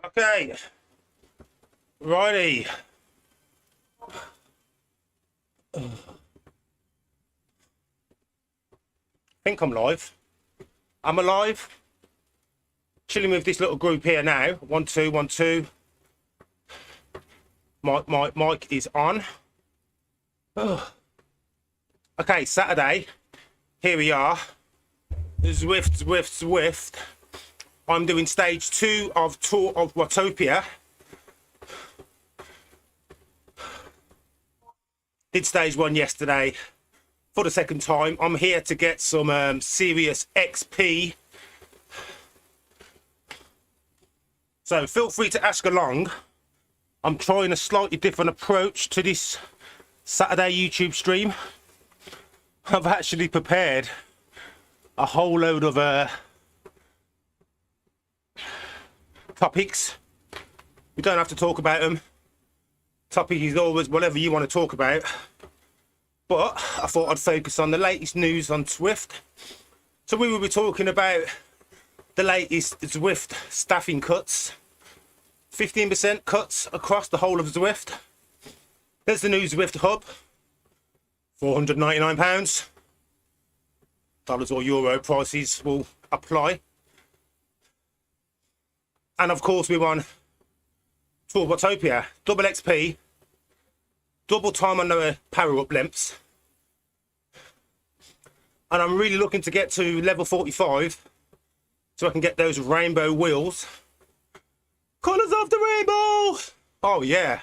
Okay, righty. I think I'm live. I'm alive. Chilling with this little group here now. 1, 2, 1, 2. Mic is on. Okay, Saturday. Here we are. Zwift. I'm doing stage 2 of Tour of Watopia. Did stage 1 yesterday for the second time. I'm here to get some serious XP. So feel free to ask along. I'm trying a slightly different approach to this Saturday YouTube stream. I've actually prepared a whole load of topics. We don't have to talk about them. Topic is always whatever you want to talk about. But I thought I'd focus on the latest news on Zwift. So we will be talking about the latest Zwift staffing cuts. 15% cuts across the whole of Zwift. There's the new Zwift Hub. £499. Dollars or euro prices will apply. And of course we're on Tour of Watopia. Double XP. Double time on the power up lengths. And I'm really looking to get to level 45 so I can get those rainbow wheels. Colours of the rainbow! Oh yeah.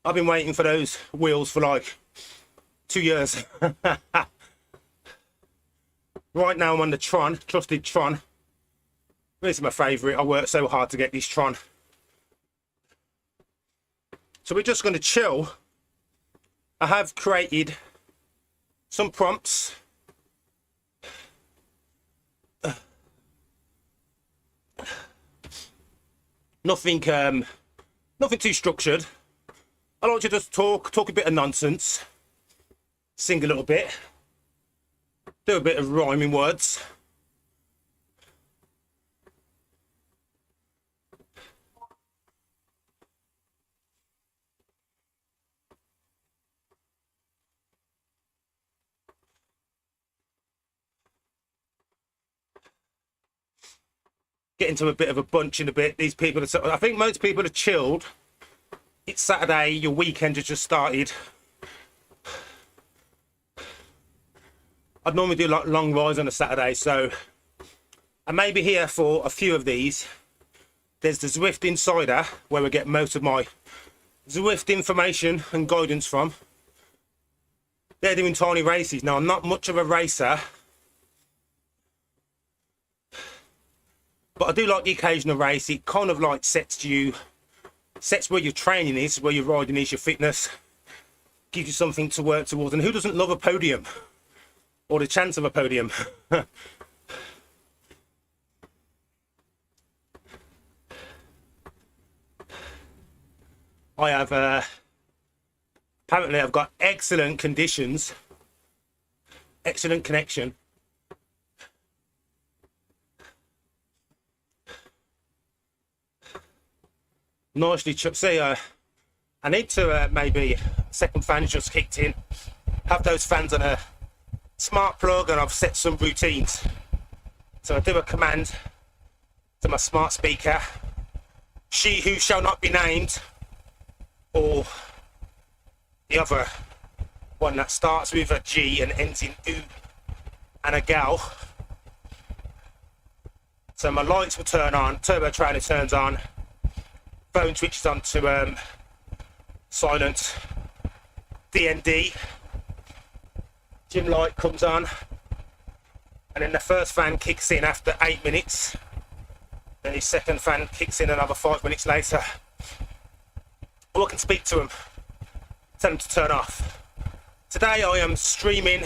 I've been waiting for those wheels for like 2 years. Right now I'm on the Tron, trusted Tron. This is my favourite. I worked so hard to get this Tron. So we're just going to chill. I have created some prompts. Nothing too structured. I like to just talk a bit of nonsense, sing a little bit, do a bit of rhyming words. Get into a bit of a bunch in a bit. These people are, I think most people are chilled. It's Saturday, your weekend has just started. I'd normally do like long rides on a Saturday, so I may be here for a few of these. There's the Zwift Insider, where I get most of my Zwift information and guidance from. They're doing tiny races. Now, I'm not much of a racer, but I do like the occasional race. It kind of like sets where your training is, where your riding is, your fitness. Gives you something to work towards. And who doesn't love a podium? Or the chance of a podium? I have, apparently I've got excellent conditions. Excellent connection. Nicely chucked. See, I need to maybe second fan just kicked in. Have those fans on a smart plug, and I've set some routines. So I do a command to my smart speaker. She who shall not be named, or the other one that starts with a G and ends in U, and a gal. So my lights will turn on, turbo trainer turns on. Phone switches on to silent, DND, gym light comes on, and then the first fan kicks in after 8 minutes, then his second fan kicks in another 5 minutes later. Or I can speak to him, tell him to turn off. Today I am streaming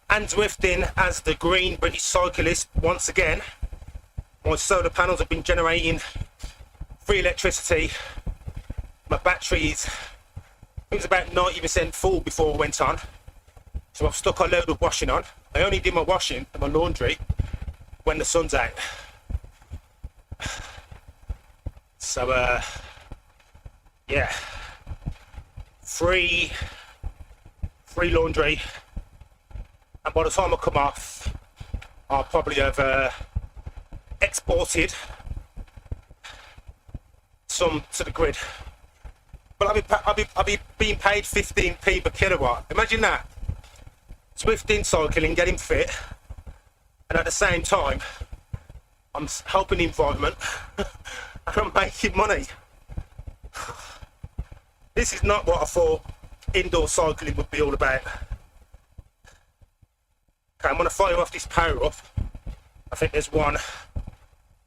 and Zwifting as the Green British Cyclist once again. My solar panels have been generating free electricity. My battery is, it was about 90% full before I went on. So I've stuck a load of washing on. I only do my washing and my laundry when the sun's out. So yeah, free laundry, and by the time I come off, I'll probably have exported some to the grid. But I'll be being paid 15p per kilowatt. Imagine that. Zwifting, cycling, getting fit, and at the same time, I'm helping the environment and I'm making money. This is not what I thought indoor cycling would be all about. Okay, I'm going to fire off this power up. I think there's one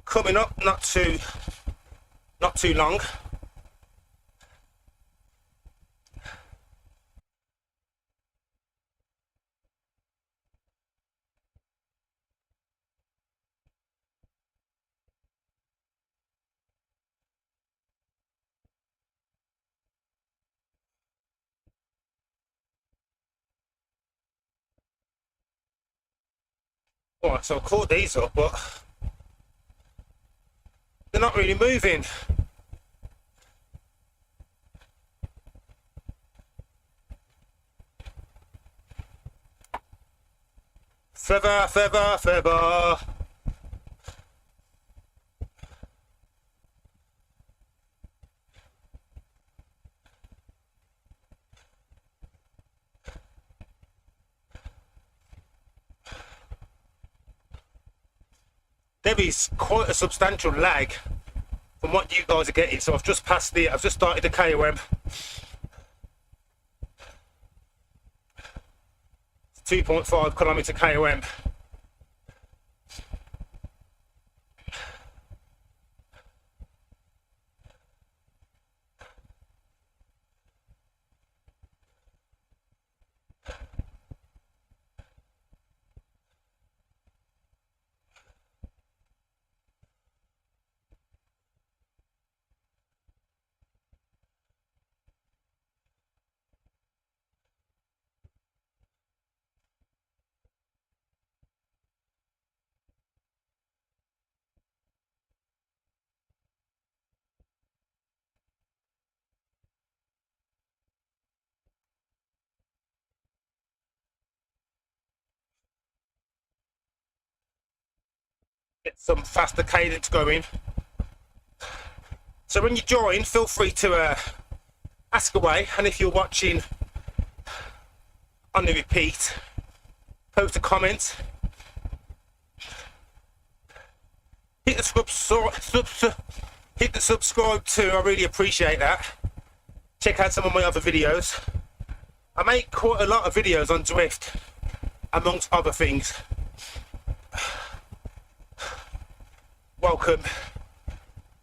coming up, not too long. Alright, so I caught these up, but they're not really moving. Feather. There is quite a substantial lag from what you guys are getting. So I've just started the KOM. 2.5 kilometer KOM. Get some faster cadence going. So when you join, feel free to ask away, and if you're watching on the repeat, post a comment, hit the subscribe too. I really appreciate that. Check out some of my other videos. I make quite a lot of videos on Zwift, amongst other things. Welcome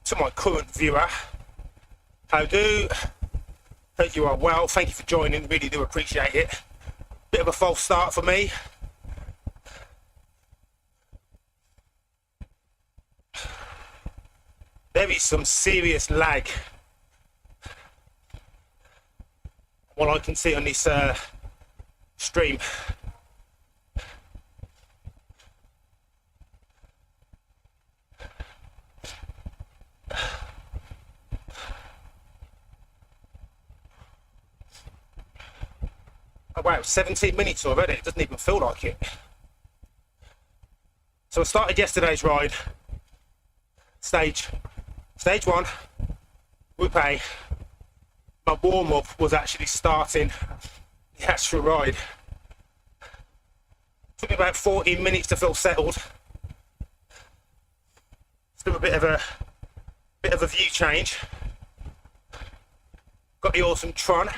to my current viewer. How do? Hope you are well. Thank you for joining. Really do appreciate it. Bit of a false start for me. There is some serious lag, what I can see on this stream. Oh wow, 17 minutes already. It doesn't even feel like it. So I started yesterday's ride. Stage 1, Whoopay. My warm-up was actually starting the actual ride. Took me about 14 minutes to feel settled. Still a bit of a view change. Got the awesome Tron.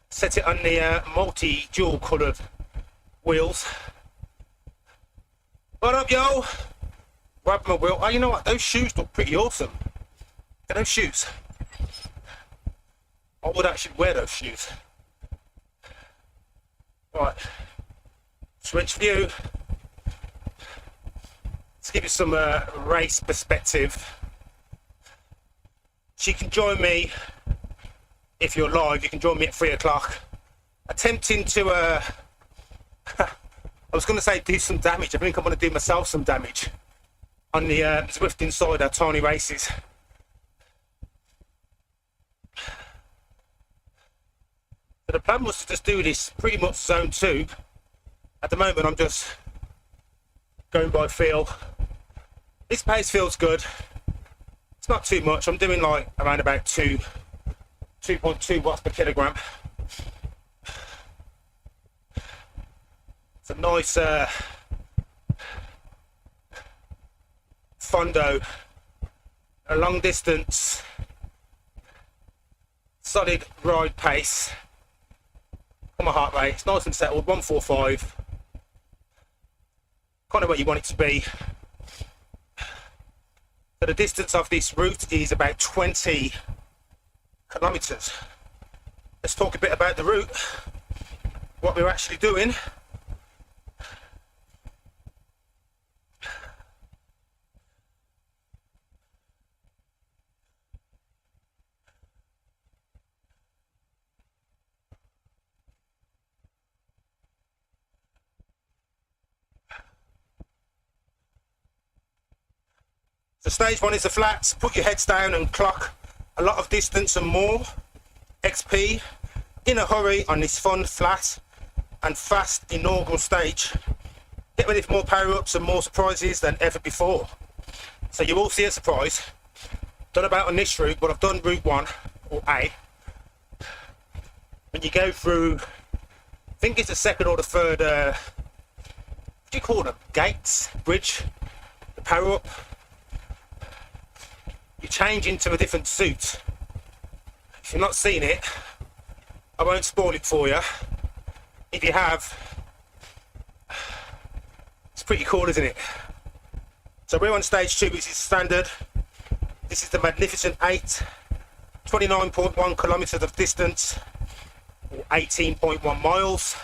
Set it on the multi-dual coloured wheels. What up, yo? Grab my wheel. Oh, you know what? Those shoes look pretty awesome. Look at those shoes. I would actually wear those shoes. Right. Switch view. Let's give you some race perspective. So you can join me, if you're live, you can join me at 3 o'clock. Attempting to, I was going to say do some damage. I think I'm going to do myself some damage on the Zwift Insider tiny races. So the plan was to just do this pretty much zone 2. At the moment I'm just going by feel. This pace feels good. It's not too much. I'm doing like around about 2.2 watts per kilogram. It's a nice fondo, a long distance, solid ride pace. On my heart rate, it's nice and settled, 145. Kind of where you want it to be. So the distance of this route is about 20 kilometers. Let's talk a bit about the route, what we're actually doing. So stage 1 is the flats. Put your heads down and clock a lot of distance and more XP in a hurry on this fun, flat and fast inaugural stage. Get ready for more power-ups and more surprises than ever before. So you will see a surprise. Done about on this route, but I've done route 1 or A. When you go through, I think it's the second or the third, what do you call them? Gates, bridge, the power-up. You change into a different suit. If you've not seen it, I won't spoil it for you. If you have, it's pretty cool, isn't it? So we're on stage 2, which is standard. This is the magnificent 8, 29.1 kilometers of distance, or 18.1 miles.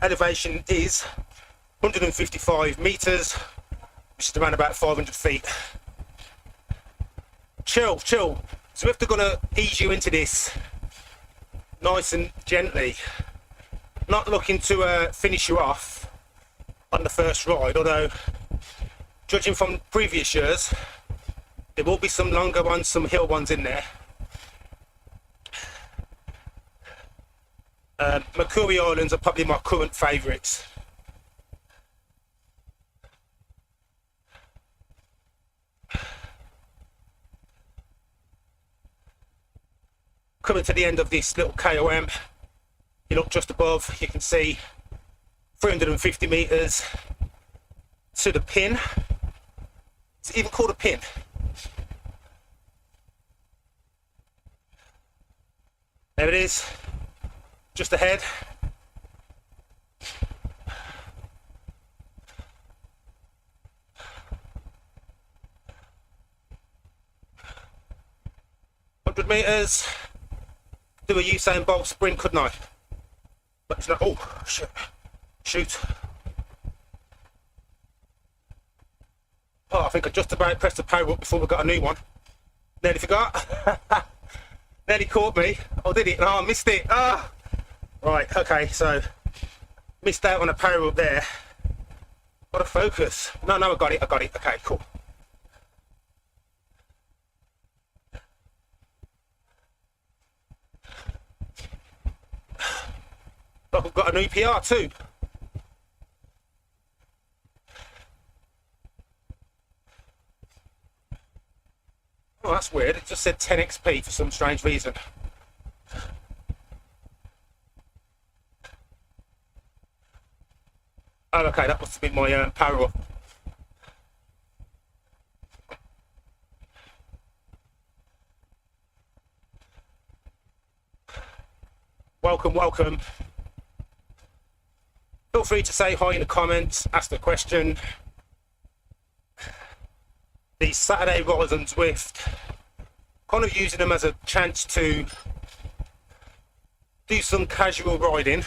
Elevation is 155 meters, which is around about 500 feet. Chill. Zwift are gonna ease you into this nice and gently. Not looking to finish you off on the first ride, although judging from previous years, there will be some longer ones, some hill ones in there. Makuri Islands are probably my current favourites. Coming to the end of this little KOM, you look just above, you can see 350 meters to the pin. It's even called a pin. There it is, just ahead. Meters. Do a Usain Bolt sprint, couldn't I? But it's not. Oh, shoot. Oh, I think I just about pressed the power up before we got a new one. Nearly forgot. Nearly caught me. Oh, did it? Oh, I missed it. Ah. Right, okay, so missed out on a power up there. Got to focus. No, I got it. Okay, cool. Look, I've got a new PR too. Oh, that's weird. It just said 10 XP for some strange reason. Oh, okay, that must have been my power up. Welcome. Feel free to say hi in the comments, ask a question. These Saturday rides on Zwift, kind of using them as a chance to do some casual riding.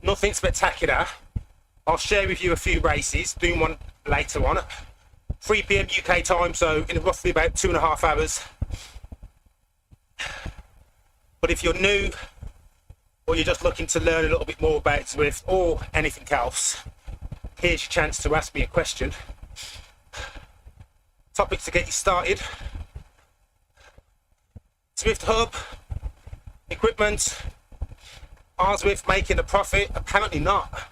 Nothing spectacular. I'll share with you a few races, doing one later on. 3 PM UK time, so in roughly about 2.5 hours. But if you're new, or you're just looking to learn a little bit more about Zwift or anything else, here's your chance to ask me a question. Topics to get you started. Zwift Hub equipment. Are Zwift making a profit? Apparently not.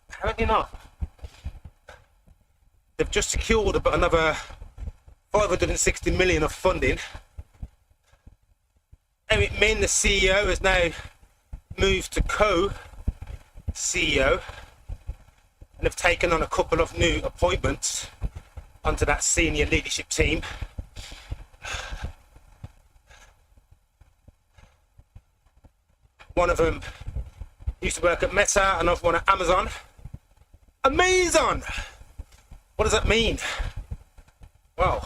Apparently not. They've just secured about another 560 million of funding. Eric Min, the CEO, has now moved to co-CEO and have taken on a couple of new appointments onto that senior leadership team. One of them used to work at Meta, another one at Amazon. Amazon! What does that mean? Well,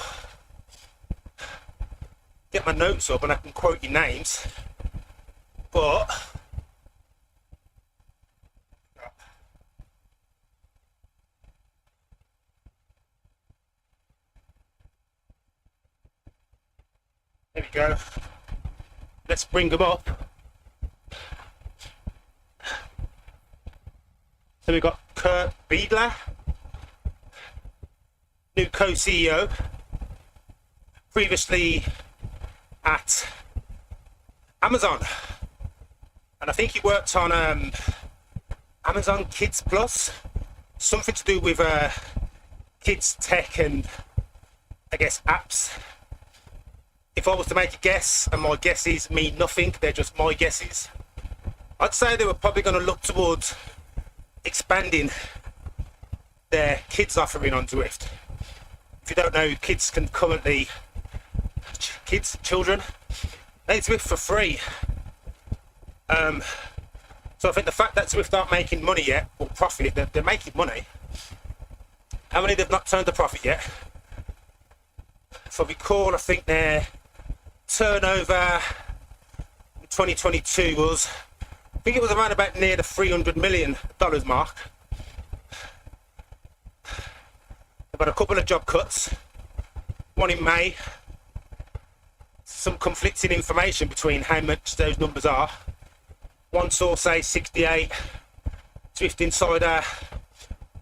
get my notes up and I can quote you names, but there we go. Let's bring them up. So we've got Kurt Beidler, new co-CEO, previously at Amazon, and I think he worked on Amazon Kids Plus, something to do with kids tech and I guess apps. If I was to make a guess, and my guesses mean nothing, they're just my guesses, I'd say they were probably going to look towards expanding their kids offering on Zwift. If you don't know, children, they Zwift for free. So I think the fact that Zwift aren't making money yet, or profit, they're making money. How many they've not turned a profit yet? If I recall, I think their turnover in 2022 was, I think it was around about near the $300 million mark. They've had a couple of job cuts, one in May. Some conflicting information between how much those numbers are. One source says 68, Zwift Insider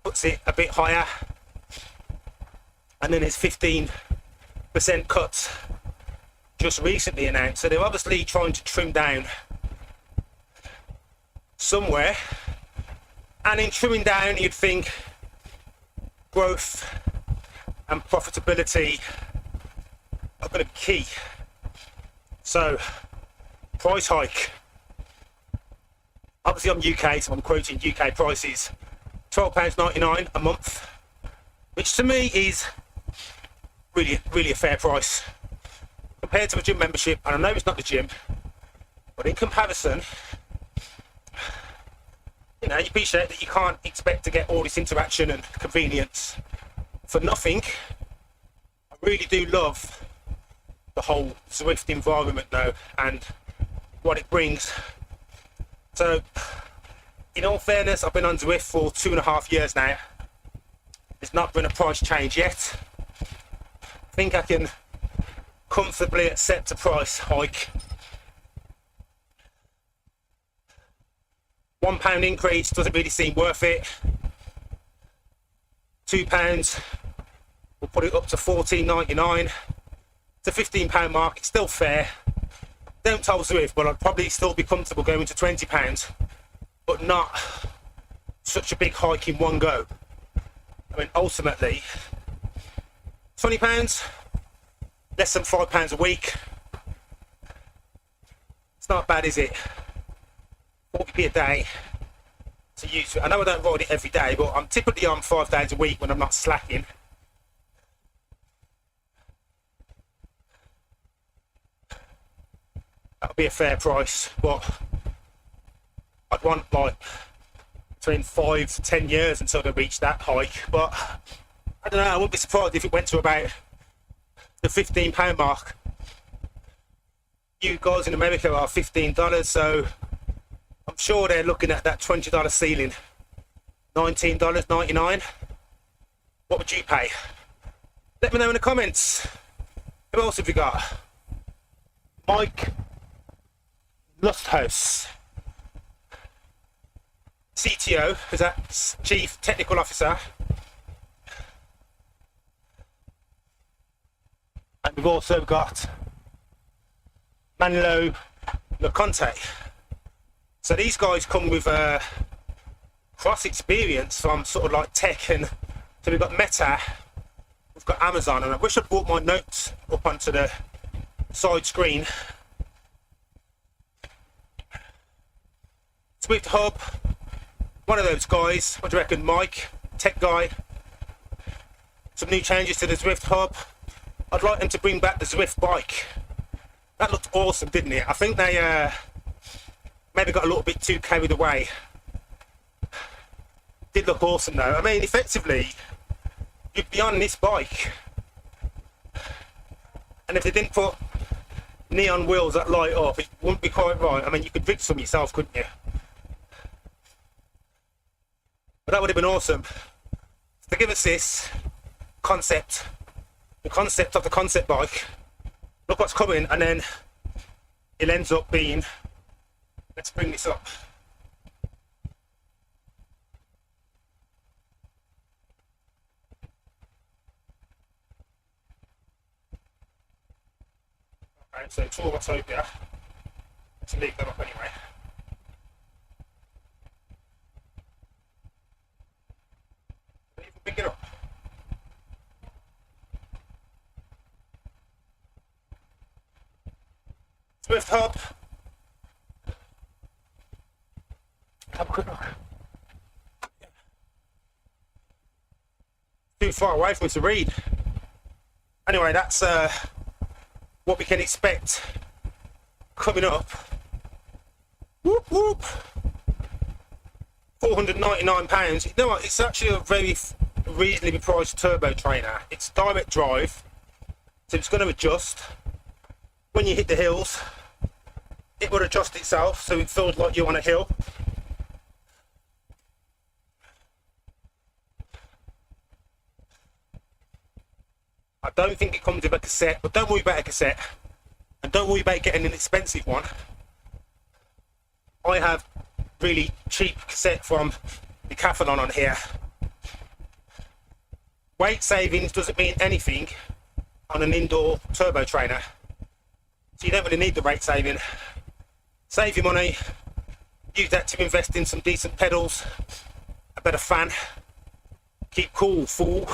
puts it a bit higher, and then there's 15% cuts just recently announced. So they're obviously trying to trim down somewhere, and in trimming down you'd think growth and profitability are going to be key. So price hike, obviously I'm UK, so I'm quoting UK prices, £12.99 a month, which to me is really a fair price compared to a gym membership. And I know it's not the gym, but in comparison, you know, you appreciate that you can't expect to get all this interaction and convenience for nothing. I really do love the whole Zwift environment though, and what it brings. So in all fairness, I've been on Zwift for 2.5 years now. There's not been a price change yet. I think I can comfortably accept a price hike. £1 increase doesn't really seem worth it. £2, we'll put it up to $14.99. It's a £15 mark, it's still fair. Don't tell Zwift, but I'd probably still be comfortable going to £20, but not such a big hike in one go. I mean, ultimately, £20, less than £5 a week. It's not bad, is it? 40p a day to use it. I know I don't ride it every day, but I'm typically on 5 days a week when I'm not slacking. That'll be a fair price, but I'd want like between 5 to 10 years until they reach that hike. But I don't know, I wouldn't be surprised if it went to about the £15 mark. You guys in America are $15, so I'm sure they're looking at that $20 ceiling. $19.99. What would you pay? Let me know in the comments. Who else have you got? Mike Lusthouse, CTO, who's that Chief Technical Officer. And we've also got Manlio Conte. So these guys come with cross experience from sort of like tech, and so we've got Meta, we've got Amazon, and I wish I brought my notes up onto the side screen. Zwift Hub, one of those guys. What do you reckon, Mike, tech guy? Some new changes to the Zwift Hub. I'd like them to bring back the Zwift bike. That looked awesome, didn't it? I think they maybe got a little bit too carried away. Did look awesome though. I mean, effectively, you'd be on this bike, and if they didn't put neon wheels that light up, it wouldn't be quite right. I mean, you could rig some yourself, couldn't you? But that would have been awesome. To give us this concept, the concept of the concept bike, look what's coming, and then it ends up being, let's bring this up. Okay, so Tour of Watopia. Let's leave that up anyway. Pick it up. Zwift Hub. Have a quick look. Too far away for me to read. Anyway, that's what we can expect coming up. Whoop whoop. £499. You know what? It's actually a very reasonably priced turbo trainer. It's direct drive, so it's going to adjust when you hit the hills. It will adjust itself so it feels like you're on a hill. I don't think it comes with a cassette, but don't worry about a cassette, and don't worry about getting an expensive one. I have really cheap cassette from Decathlon on here. Weight savings doesn't mean anything on an indoor turbo trainer, so you don't really need the weight saving. Save your money, use that to invest in some decent pedals, a better fan. Keep cool, fool.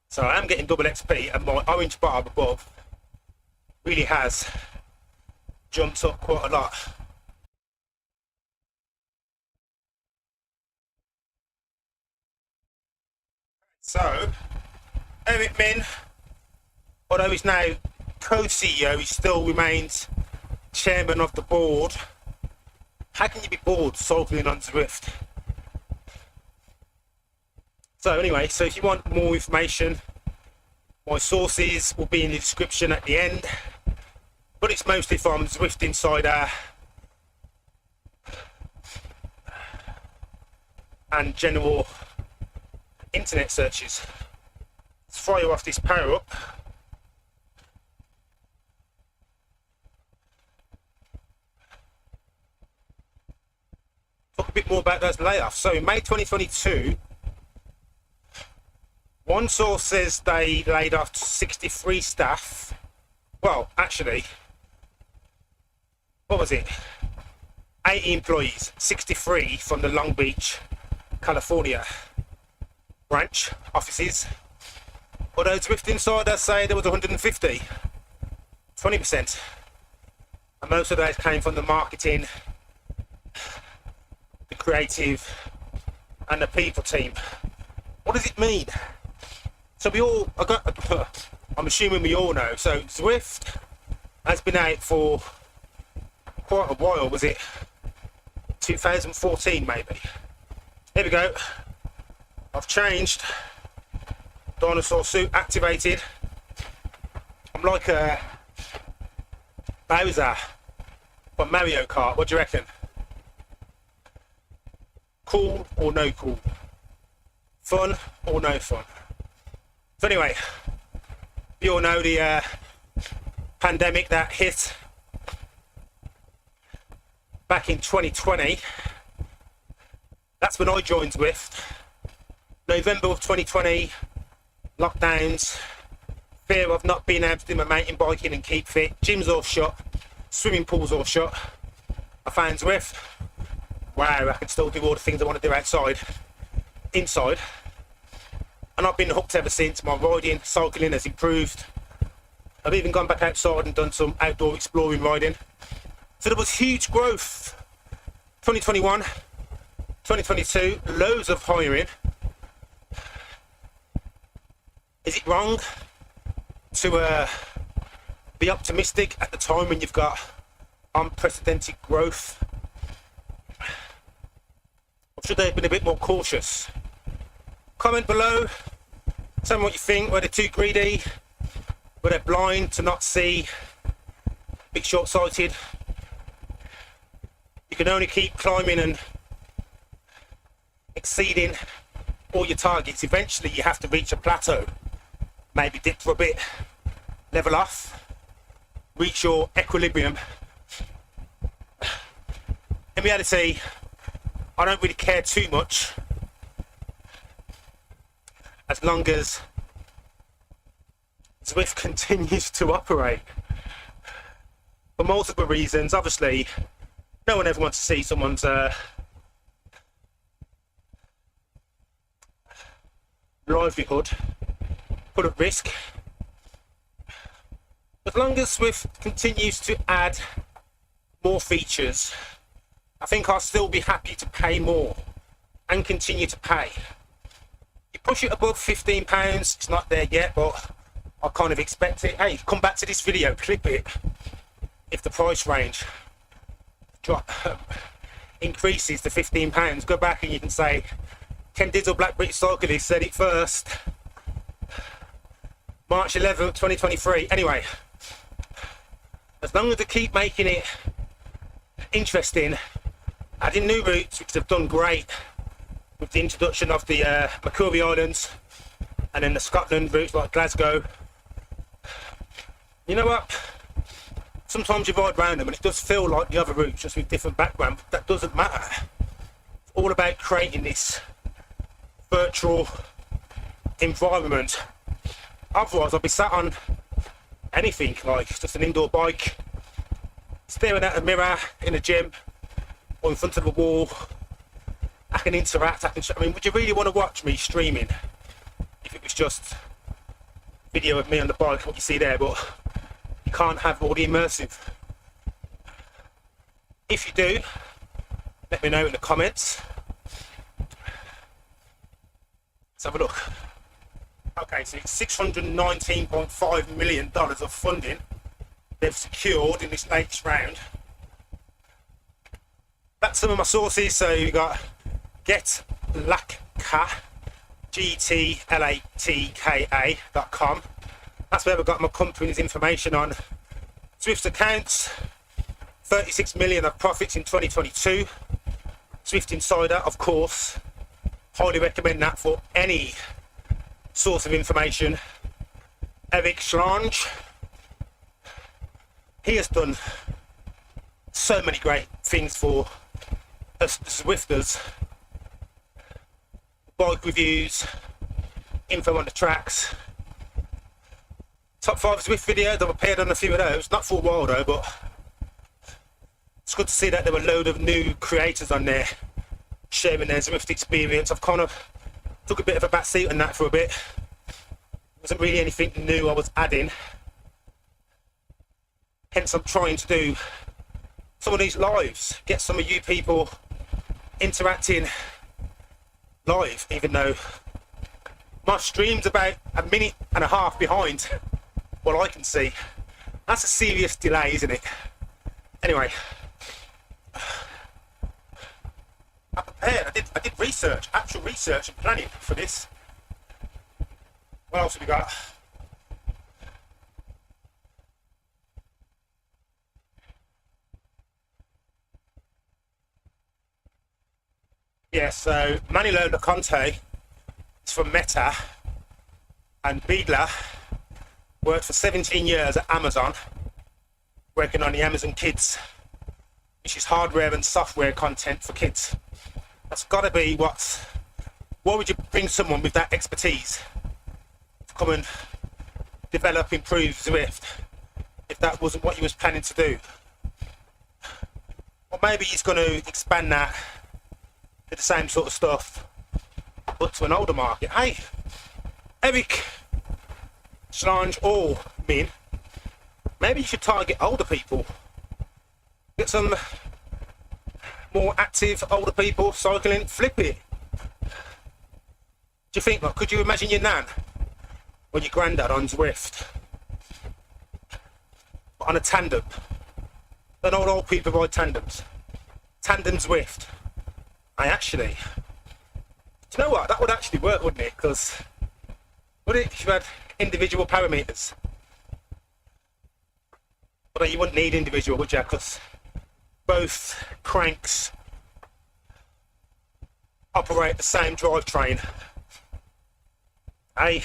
So I am getting double XP, and my orange bar above really has jumped up quite a lot. So Eric Min, although he's now co-CEO, he still remains chairman of the board. How can you be bored cycling on Zwift? So anyway, so if you want more information, my sources will be in the description at the end, but it's mostly from Zwift Insider and general internet searches. Let's fire off this power up. Talk a bit more about those layoffs. So in May 2022, one source says they laid off 63 staff. Well, actually, what was it? 80 employees, 63 from the Long Beach, California branch offices. Although Zwift Insider say there was 150, 20%. And most of those came from the marketing, the creative, and the people team. What does it mean? So I'm assuming we all know. So Zwift has been out for quite a while. Was it 2014 maybe? Here we go. I've changed. Dinosaur suit activated. I'm like a Bowser from Mario Kart. What do you reckon? Cool or no cool? Fun or no fun? So anyway, you all know the pandemic that hit back in 2020. That's when I joined Zwift. November of 2020, lockdowns, fear of not being able to do my mountain biking and keep fit. Gym's all shut, swimming pools all shut. I found Zwift. Wow, I can still do all the things I want to do outside, inside. And I've been hooked ever since. My riding, cycling has improved. I've even gone back outside and done some outdoor exploring riding. So there was huge growth. 2021, 2022, loads of hiring. Is it wrong to be optimistic at the time when you've got unprecedented growth? Or should they have been a bit more cautious? Comment below, tell me what you think. Were they too greedy? Were they blind to not see? A bit short-sighted? You can only keep climbing and exceeding all your targets. Eventually you have to reach a plateau. Maybe dip for a bit, level off, reach your equilibrium. In reality, I don't really care too much as long as Zwift continues to operate. For multiple reasons. Obviously, no one ever wants to see someone's livelihood put at risk. As long as Zwift continues to add more features, I think I'll still be happy to pay more and continue to pay. You push it above £15, it's not there yet, but I kind of expect it. Hey, come back to this video, clip it. If the price range increases to £15, go back and you can say, Ken Dizzle, Black British Cyclist, said it first. March 11th, 2023. Anyway, as long as they keep making it interesting, adding new routes, which they've done great with the introduction of the Macquarie Islands and then the Scotland routes like Glasgow. You know what? Sometimes you ride around them and it does feel like the other routes, just with different background. But that doesn't matter. It's all about creating this virtual environment. Otherwise, I'll be sat on anything, like just an indoor bike, staring at a mirror in a gym or in front of a wall. I can interact, I mean, would you really want to watch me streaming if it was just video of me on the bike, what you see there? But you can't have all the immersive. If you do, let me know in the comments. Let's have a look. Okay, so it's $619.5 million of funding they've secured in this latest round. That's some of my sources. So you got GetLatka, GTLATKA.com. That's where I've got my company's information on Zwift's accounts. 36 million of profits in 2022. Zwift Insider, of course. Highly recommend that for any source of information. Eric Schlange, he has done so many great things for us Zwifters. Bike reviews, info on the tracks, top 5 Zwift videos. I've appeared on a few of those, not for a while though, but it's good to see that there were a load of new creators on there sharing their Zwift experience. I've kind of took a bit of a back seat on that for a bit. Wasn't really anything new I was adding. Hence I'm trying to do some of these lives, get some of you people interacting live, even though my stream's about a minute and a half behind what I can see. That's a serious delay, isn't it? Anyway, I prepared, I did research, actual research and planning for this. What else have we got? Yeah, so Manlio Conte is from Meta, and Beidler worked for 17 years at Amazon, working on the Amazon Kids, which is hardware and software content for kids. That's got to be why would you bring someone with that expertise to come and develop, improve Zwift if that wasn't what he was planning to do. Or maybe he's going to expand that to the same sort of stuff, but to an older market. Hey, Eric, Solange or Min, maybe you should target older people. Get some more active older people cycling, flip it. Do you think, like, could you imagine your nan or your granddad on Zwift? On a tandem? Don't old people ride tandems. Tandem Zwift. Do you know what? That would actually work, wouldn't it? Because, would it, if you had individual parameters? But you wouldn't need individual, would you? Because both cranks operate the same drivetrain. Hey,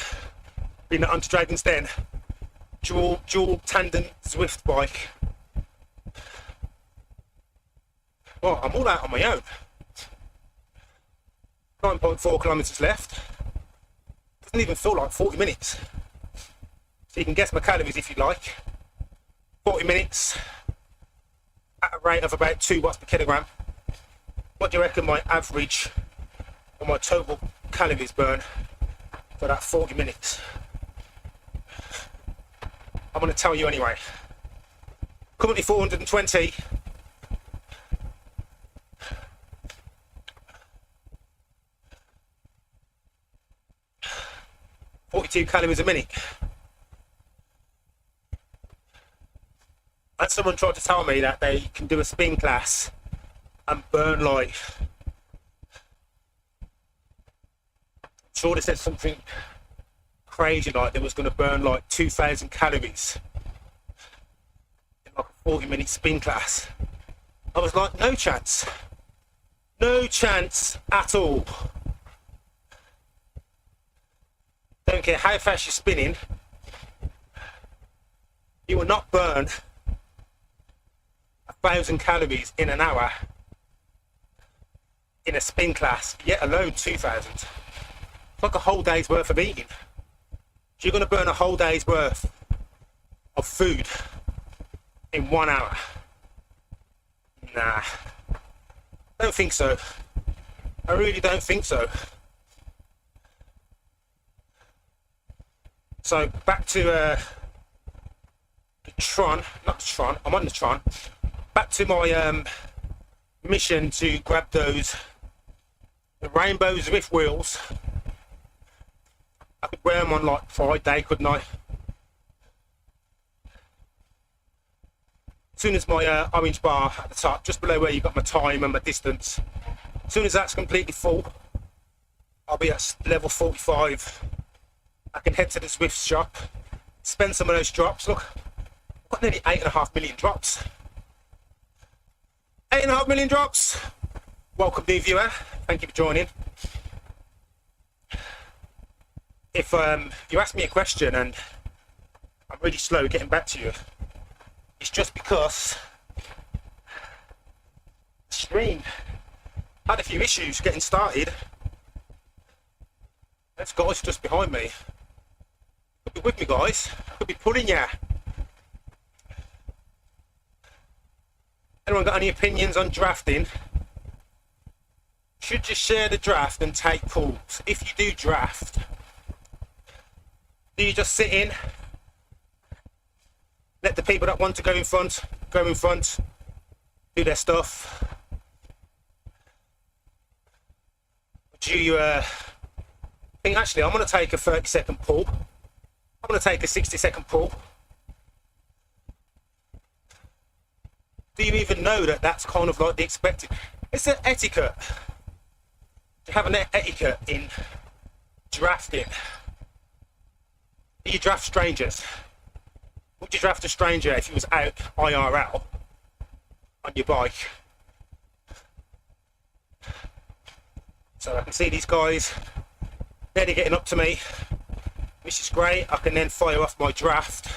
been onto Dragon's Den. Dual tandem Zwift bike. Well, I'm all out on my own. 9.4 kilometers left. Doesn't even feel like 40 minutes. So you can guess my calories if you like. 40 minutes at a rate of about 2 watts per kilogram. What do you reckon my average or my total calories burn for that 40 minutes? I'm going to tell you anyway. Currently 420. .42 calories a minute. And someone tried to tell me that they can do a spin class and burn like, I'm sure they said something crazy like they was going to burn like 2,000 calories in like a 40-minute spin class. I was like, no chance. No chance at all. Don't care how fast you're spinning, you will not burn 1,000 calories in an hour in a spin class, yet alone 2,000. It's like a whole day's worth of eating. So you're going to burn a whole day's worth of food in 1 hour. Nah, don't think so. I really don't think so. So back to the Tron, not the Tron, I'm on the Tron. Back to my mission to grab the rainbow Zwift wheels. I could wear them on like Friday, couldn't I? As soon as my orange bar at the top, just below where you got my time and my distance, as soon as that's completely full, I'll be at level 45. I can head to the Zwift shop, spend some of those drops. Look, I've got nearly 8.5 million drops. 8.5 million drops. Welcome, new viewer. Thank you for joining. If you ask me a question and I'm really slow getting back to you, it's just because the stream had a few issues getting started. Those guys just behind me could be with me, guys. Could be pulling ya. Anyone got any opinions on drafting? Should you share the draft and take pulls? If you do draft, do you just sit in, let the people that want to go in front, do their stuff? Do you think, actually, I'm going to take a 30-second pull. I'm going to take a 60-second pull. Do you even know that that's kind of like the expected? It's an etiquette. To have an etiquette in drafting. Do you draft strangers? Would you draft a stranger if he was out IRL on your bike? So I can see these guys nearly getting up to me, which is great. I can then fire off my draft.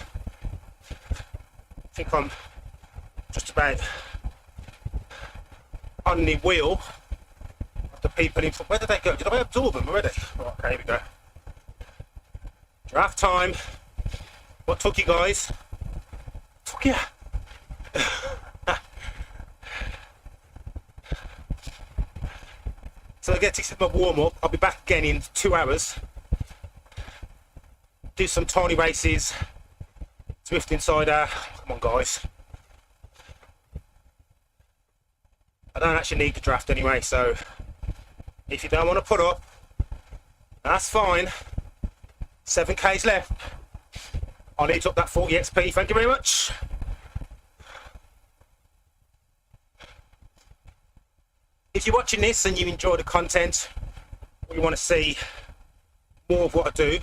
I think I'm just about on the wheel of the people in front. Where did they go? Did I absorb them already? Right, okay, here we go. Draft time. What took you guys? Took you? So I get to my warm up. I'll be back again in 2 hours. Do some tiny races. Zwift Insider. Come on, guys. I don't actually need the draft anyway, so if you don't want to put up, that's fine. 7K's left. I'll eat up that 40 XP. Thank you very much. If you're watching this and you enjoy the content, or you want to see more of what I do,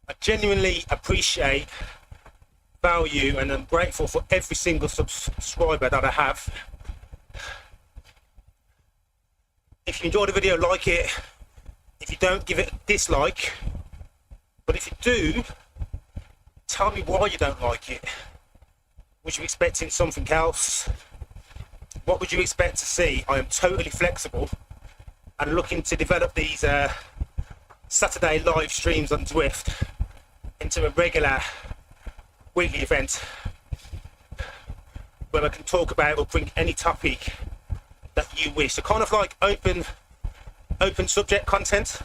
I genuinely appreciate, value, and I'm grateful for every single subscriber that I have. If you enjoy the video, like it. If you don't, give it a dislike. But if you do, tell me why you don't like it. Was you expecting something else? What would you expect to see? I am totally flexible and looking to develop these Saturday live streams on Zwift into a regular weekly event where I can talk about or bring any topic that you wish. So kind of like open subject content.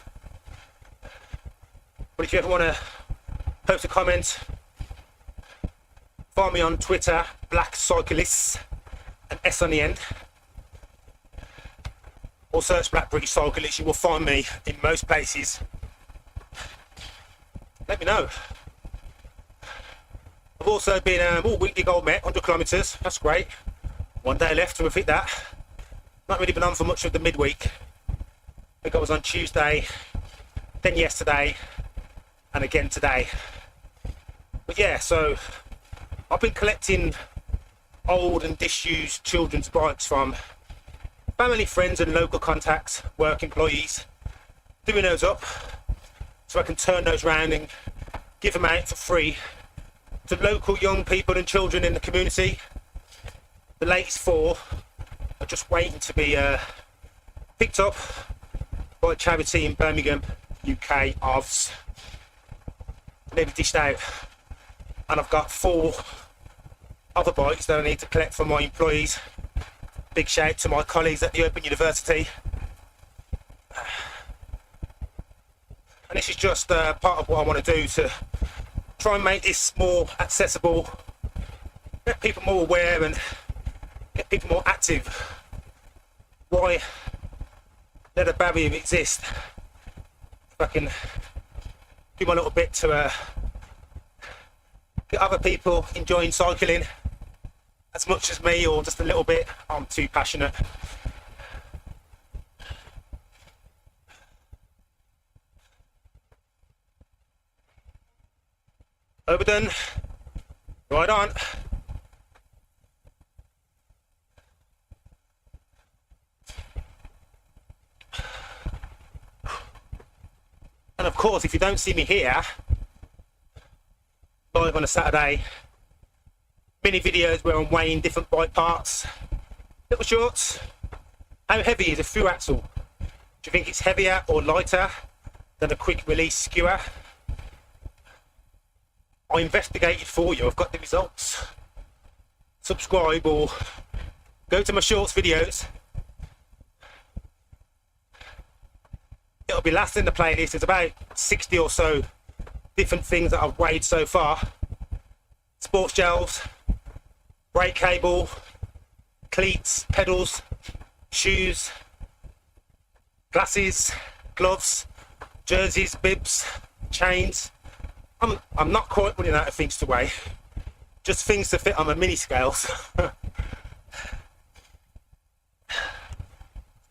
But if you ever want to post a comment, find me on Twitter, Black Cyclists, an S on the end, or search Black British Cyclists. You will find me in most places. Let me know. I've also been weekly gold met, 100 kilometres. That's great. 1 day left to hit that. Not really been on for much of the midweek. I think I was on Tuesday, then yesterday, and again today. But yeah, so I've been collecting old and disused children's bikes from family, friends, and local contacts, work employees, doing those up so I can turn those round and give them out for free to local young people and children in the community. The latest 4 are just waiting to be picked up by a charity in Birmingham, UK, OVS. They've dished out, and I've got 4 other bikes that I need to collect from my employees. Big shout out to my colleagues at the Open University. And this is just part of what I want to do to try and make this more accessible, get people more aware and get people more active. Why let a barrier exist? If I can do my little bit to get other people enjoying cycling as much as me, or just a little bit. I'm too passionate. Overdone. Right on. And of course, if you don't see me here live on a Saturday, mini videos where I'm weighing different bike parts, little shorts. How heavy is a through axle? Do you think it's heavier or lighter than a quick release skewer? I investigated for you. I've got the results. Subscribe or go to my shorts videos. It'll be last in the playlist. There's about 60 or so different things that I've weighed so far. Sports gels, brake cable, cleats, pedals, shoes, glasses, gloves, jerseys, bibs, chains. I'm not quite running out of things to weigh. Just things to fit on my mini scales.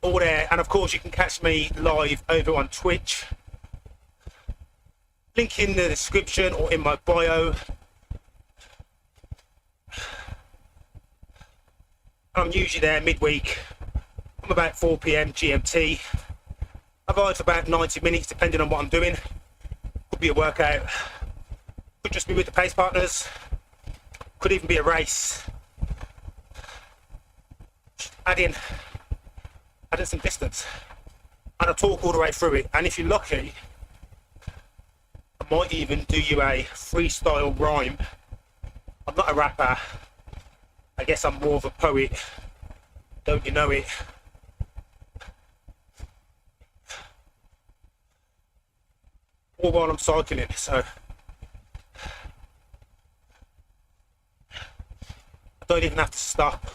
All there. And of course you can catch me live over on Twitch. Link in the description or in my bio. I'm usually there midweek. I'm about 4 PM GMT. I ride for about 90 minutes depending on what I'm doing. Could be a workout, could just be with the pace partners, could even be a race. Adding some distance, and I talk all the way through it. And if you're lucky, I I might even do you a freestyle rhyme. I'm not a rapper. I guess I'm more of a poet. Don't you know it? All while I'm cycling, so I don't even have to stop.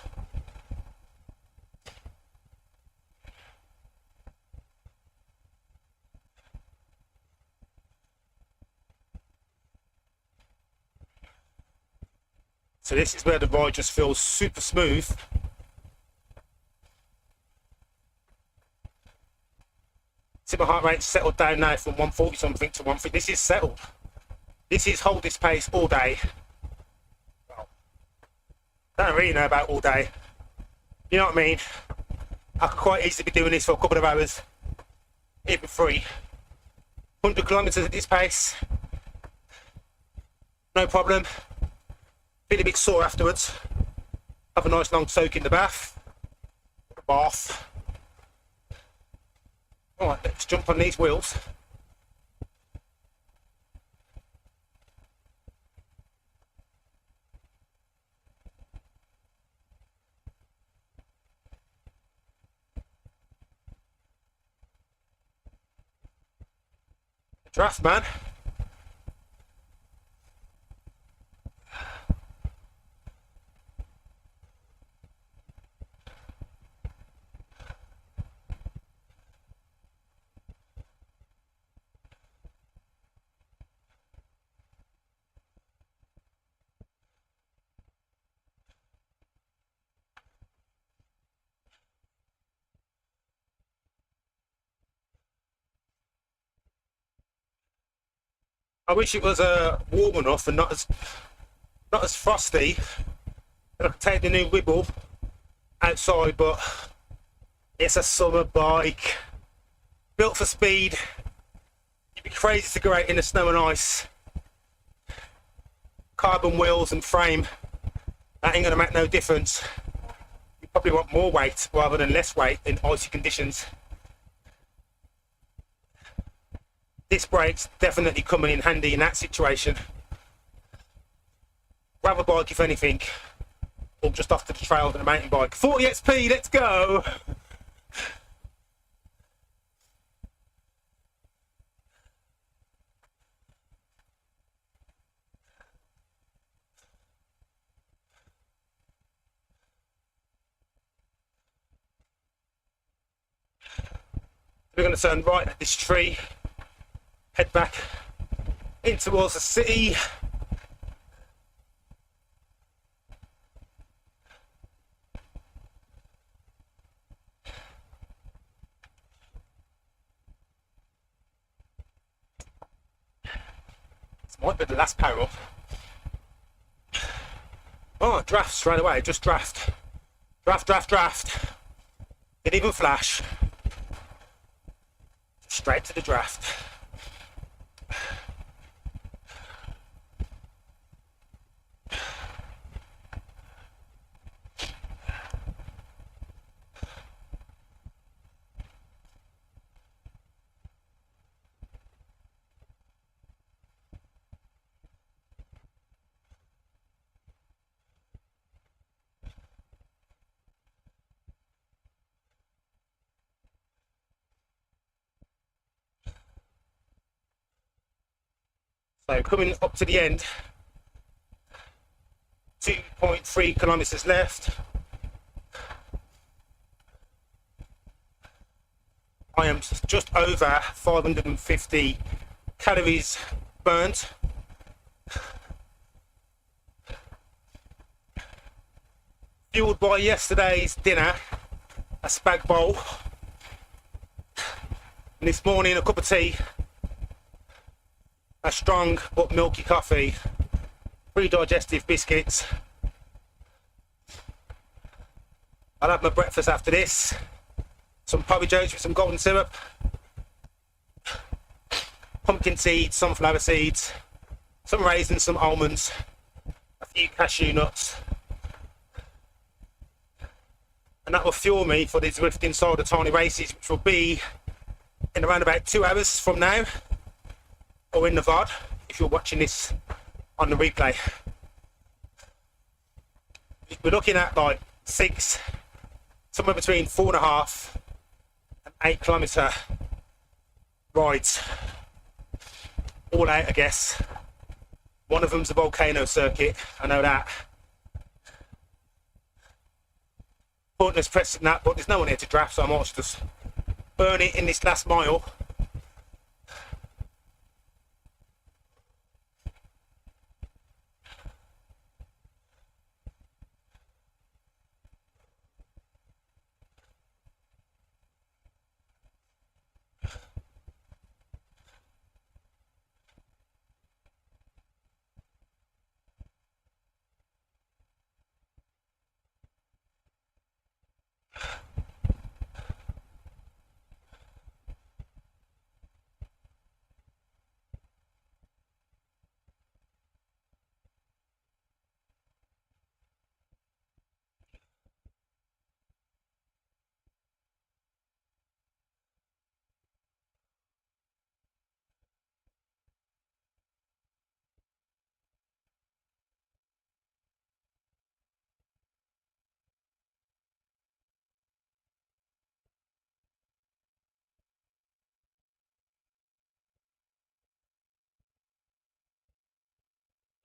So this is where the ride just feels super smooth. See, my heart rate settled down now from 140 something to 150. This is settled. This is hold this pace all day. Well, I don't really know about all day. You know what I mean? I could quite easily be doing this for a couple of hours, even 3. 100 kilometers at this pace, no problem. Feel a bit sore afterwards. Have a nice long soak in the bath. Alright, let's jump on these wheels. Draft, man. I wish it was warm enough and not as frosty. And I could take the new Wibble outside, but it's a summer bike, built for speed. You'd be crazy to go out in the snow and ice. Carbon wheels and frame, that ain't gonna make no difference. You probably want more weight rather than less weight in icy conditions. This brake's definitely coming in handy in that situation. Gravel bike, if anything, or just off to the trail than a mountain bike. 40 XP, let's go! We're going to turn right at this tree. Head back in towards the city. This might be the last power up. Oh, draft straight away, just draft. Draft. Didn't even flash. Straight to the draft. So coming up to the end, 2.3 kilometers left. I am just over 550 calories burnt. Fueled by yesterday's dinner, a spag bowl, and this morning a cup of tea, a strong but milky coffee, 3 digestive biscuits. I'll have my breakfast after this, some porridge oats with some golden syrup, pumpkin seeds, sunflower seeds, some raisins, some almonds, a few cashew nuts, and that will fuel me for the Zwift Insider tiny races, which will be in around about 2 hours from now. or in the VOD if you're watching this on the replay. We're looking at like somewhere between 4.5 and 8 kilometre rides, all out, I guess. One of them's a volcano circuit, I know that. Pointless pressing that, but there's no one here to draft, so I might just burn it in this last mile.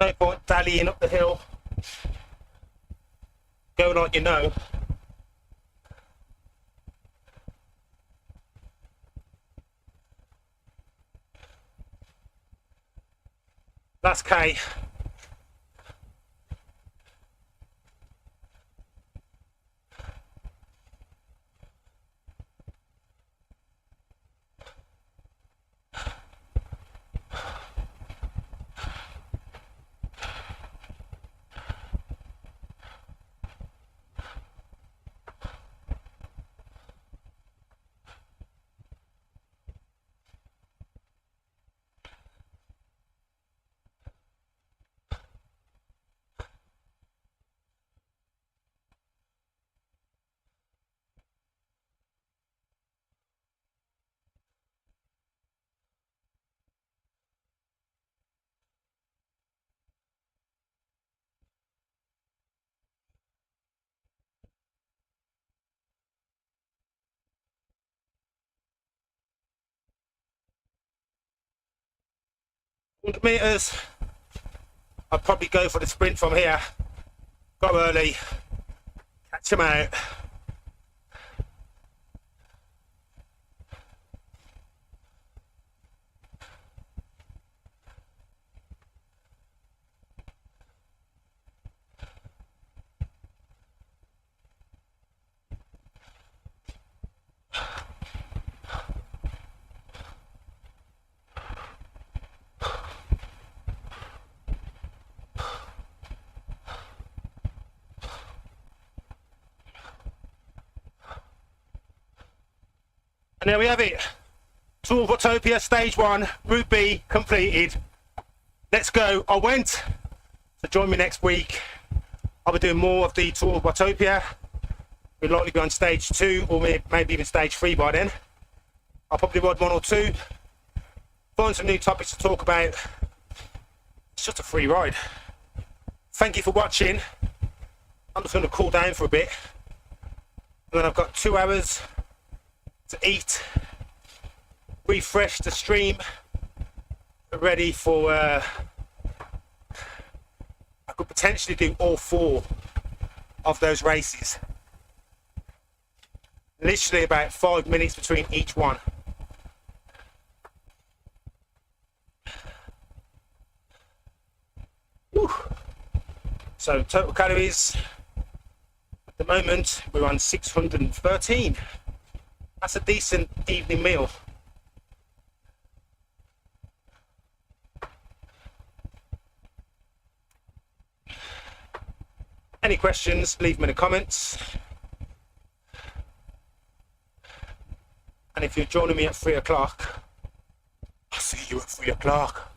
No point dallying up the hill. Go like you know. Last K. Meters. I'd probably go for the sprint from here. Go early, catch them out. And there we have it. Tour of Watopia Stage 1, Route B completed. Let's go. I went. So join me next week. I'll be doing more of the Tour of Watopia. We'll likely be on Stage 2 or maybe even Stage 3 by then. I'll probably ride 1 or 2. Find some new topics to talk about. It's just a free ride. Thank you for watching. I'm just going to cool down for a bit. And then I've got 2 hours to eat, refresh the stream, ready for I could potentially do all 4 of those races, literally about 5 minutes between each one. Whew. So total calories at the moment we're on 613. That's a decent evening meal. Any questions, leave them in the comments. And if you're joining me at 3 o'clock, I'll see you at 3 o'clock.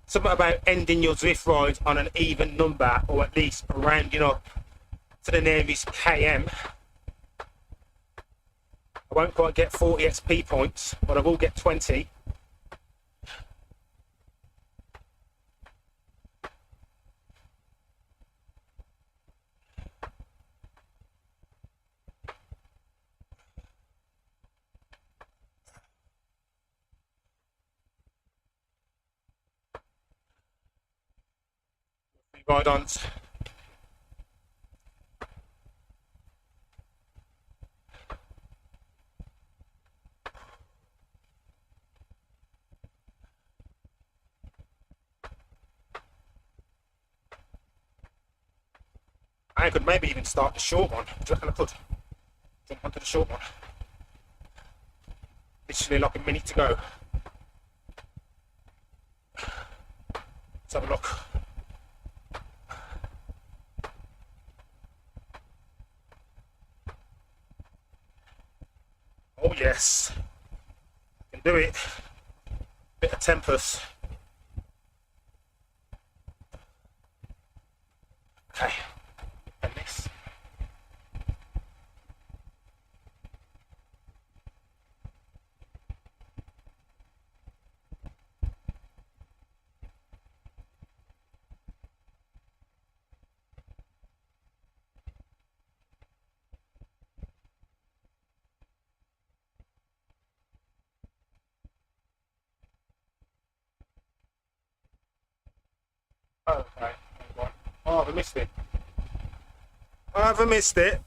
Something about ending your Zwift ride on an even number, or at least rounding up to the nearest KM. I won't quite get 40 XP points, but I will get 20. Ride-ons. I could maybe even start the short one. Do you reckon I could? Jump onto the short one. Literally like a minute to go. Let's have a look. Oh yes, I can do it. Bit of tempers. Okay, and this. Oh, okay. Oh, I missed it. I missed it.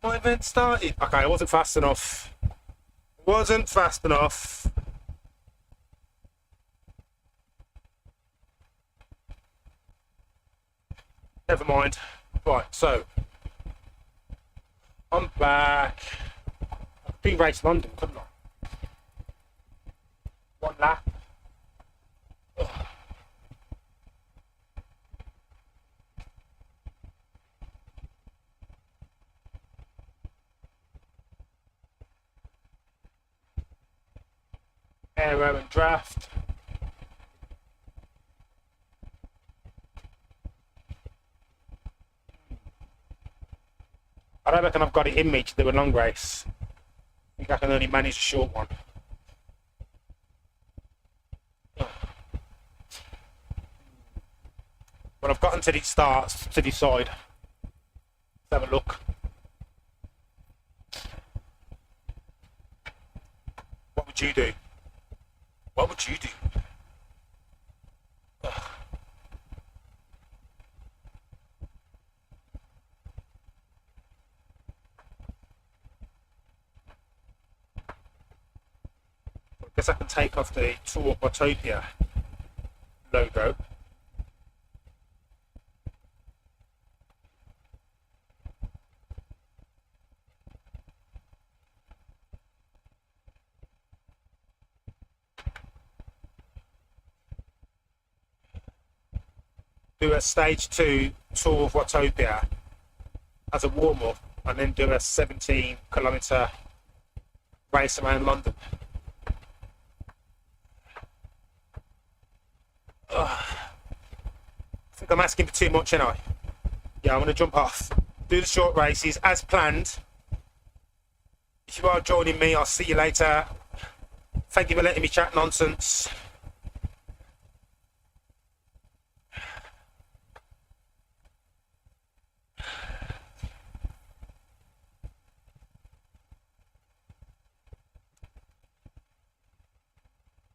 My event started. Okay, I wasn't fast enough. Wasn't fast enough. Never mind. Right, so I'm back. I've been racing London, couldn't I? One lap. Ugh. Aero and draft. I don't reckon I've got it in me to do a long race. I think I can only manage a short one. When I've gotten to the starts to decide. Let's have a look. What would you do? What would you do? Ugh. I guess I can take off the Tour of Watopia logo. Do a stage 2 Tour of Watopia as a warm-up and then do a 17-kilometre race around London. I think I'm asking for too much, ain't I? Yeah, I'm going to jump off. Do the short races as planned. If you are joining me, I'll see you later. Thank you for letting me chat nonsense.